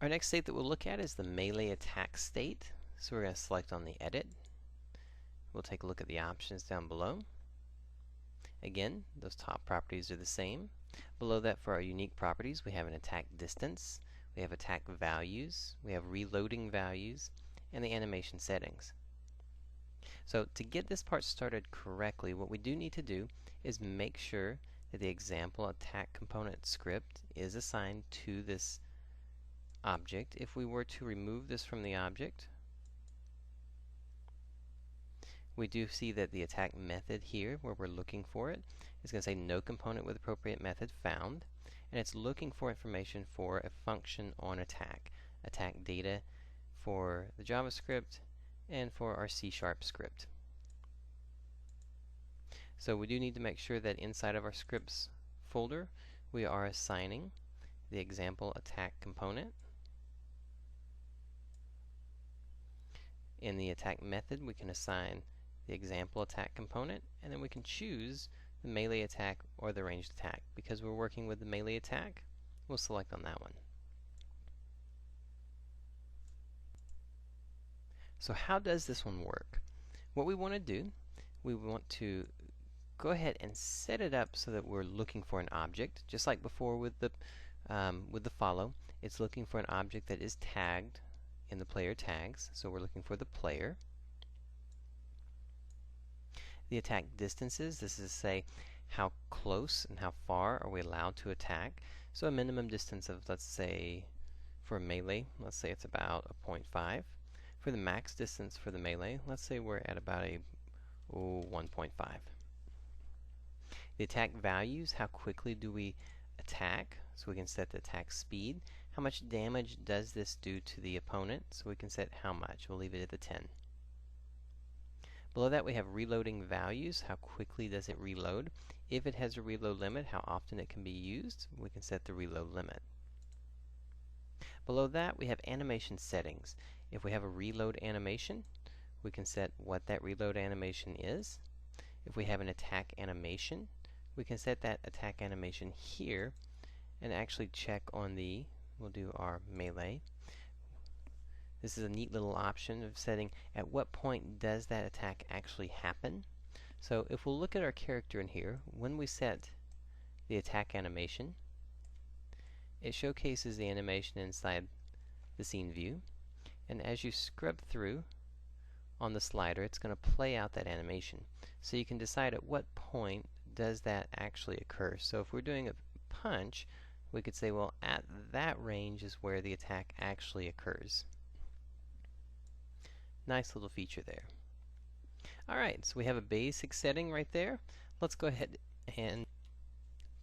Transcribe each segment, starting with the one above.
Our next state that we'll look at is the melee attack state. So we're going to select on the edit. We'll take a look at the options down below. Again, those top properties are the same. Below that, for our unique properties, we have an attack distance, we have attack values, we have reloading values, and the animation settings. So to get this part started correctly, what we do need to do is make sure that the example attack component script is assigned to this object. If we were to remove this from the object, we do see that the attack method here, where we're looking for it, is going to say no component with appropriate method found, and it's looking for information for a function on attack data for the JavaScript and for our C# script. So we do need to make sure that inside of our scripts folder we are assigning the example attack component. In the attack method, we can assign the example attack component, and then we can choose the melee attack or the ranged attack. Because we're working with the melee attack, we'll select on that one. So how does this one work? What we want to do, we want to go ahead and set it up so that we're looking for an object, just like before with the follow. It's looking for an object that is tagged in the player tags, so we're looking for the player. The attack distances, this is to say how close and how far are we allowed to attack. So a minimum distance of, let's say, for melee, let's say it's about a 0.5. For the max distance for the melee, let's say we're at about a 1.5. The attack values, how quickly do we attack, so we can set the attack speed. How much damage does this do to the opponent, so we can set how much. We'll leave it at the 10. Below that we have reloading values, how quickly does it reload. If it has a reload limit, how often it can be used. We can set the reload limit. Below that we have animation settings. If we have a reload animation, we can set what that reload animation is. If we have an attack animation, we can set that attack animation here and actually check on we'll do our melee. This is a neat little option of setting at what point does that attack actually happen. So if we'll look at our character in here, when we set the attack animation, it showcases the animation inside the scene view, and as you scrub through on the slider, it's going to play out that animation. So you can decide at what point does that actually occur. So if we're doing a punch, we could say, well, at that range is where the attack actually occurs. Nice little feature there. Alright, so we have a basic setting right there. Let's go ahead and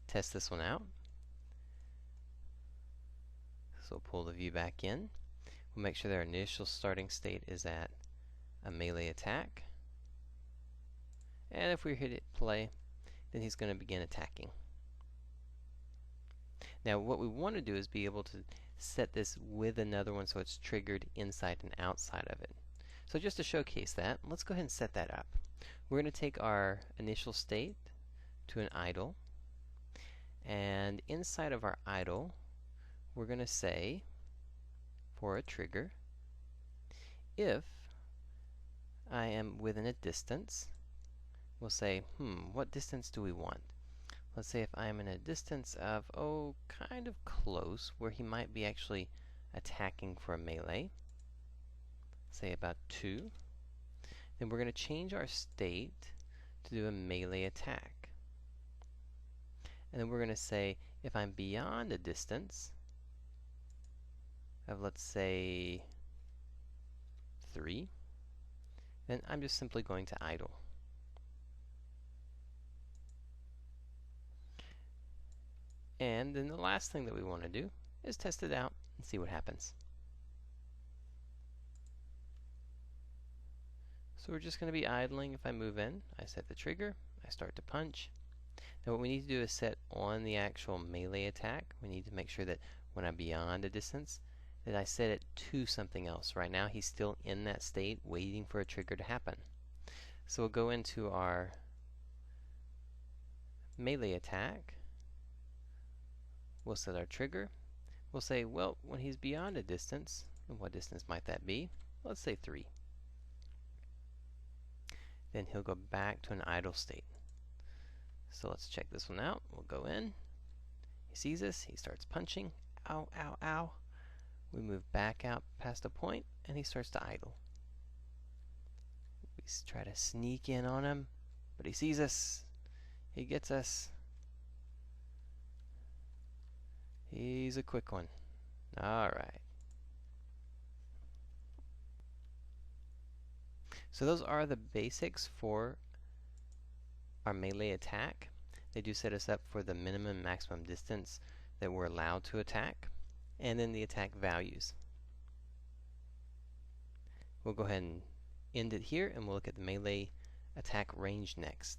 test this one out. So we'll pull the view back in. We'll make sure that our initial starting state is at a melee attack. And if we hit play, then he's going to begin attacking. Now what we want to do is be able to set this with another one so it's triggered inside and outside of it. So just to showcase that, let's go ahead and set that up. We're going to take our initial state to an idle, and inside of our idle we're going to say, for a trigger, if I am within a distance, we'll say, what distance do we want? Let's say if I am in a distance of, kind of close, where he might be actually attacking for a melee, say about 2, then we're going to change our state to do a melee attack. And then we're going to say, if I'm beyond a distance of, let's say, 3, then I'm just simply going to idle. And then the last thing that we want to do is test it out and see what happens. So we're just going to be idling. If I move in, I set the trigger, I start to punch. Now what we need to do is set on the actual melee attack. We need to make sure that when I'm beyond a distance, that I set it to something else. Right now he's still in that state waiting for a trigger to happen. So we'll go into our melee attack. We'll set our trigger. we'll say, well, when he's beyond a distance, and what distance might that be? Let's say 3. Then he'll go back to an idle state. So let's check this one out. We'll go in. He sees us. He starts punching. Ow, ow, ow. We move back out past a point, and he starts to idle. We try to sneak in on him, but he sees us. He gets us. He's a quick one. Alright. So those are the basics for our melee attack. They do set us up for the minimum and maximum distance that we're allowed to attack, and then the attack values. We'll go ahead and end it here, and we'll look at the melee attack range next.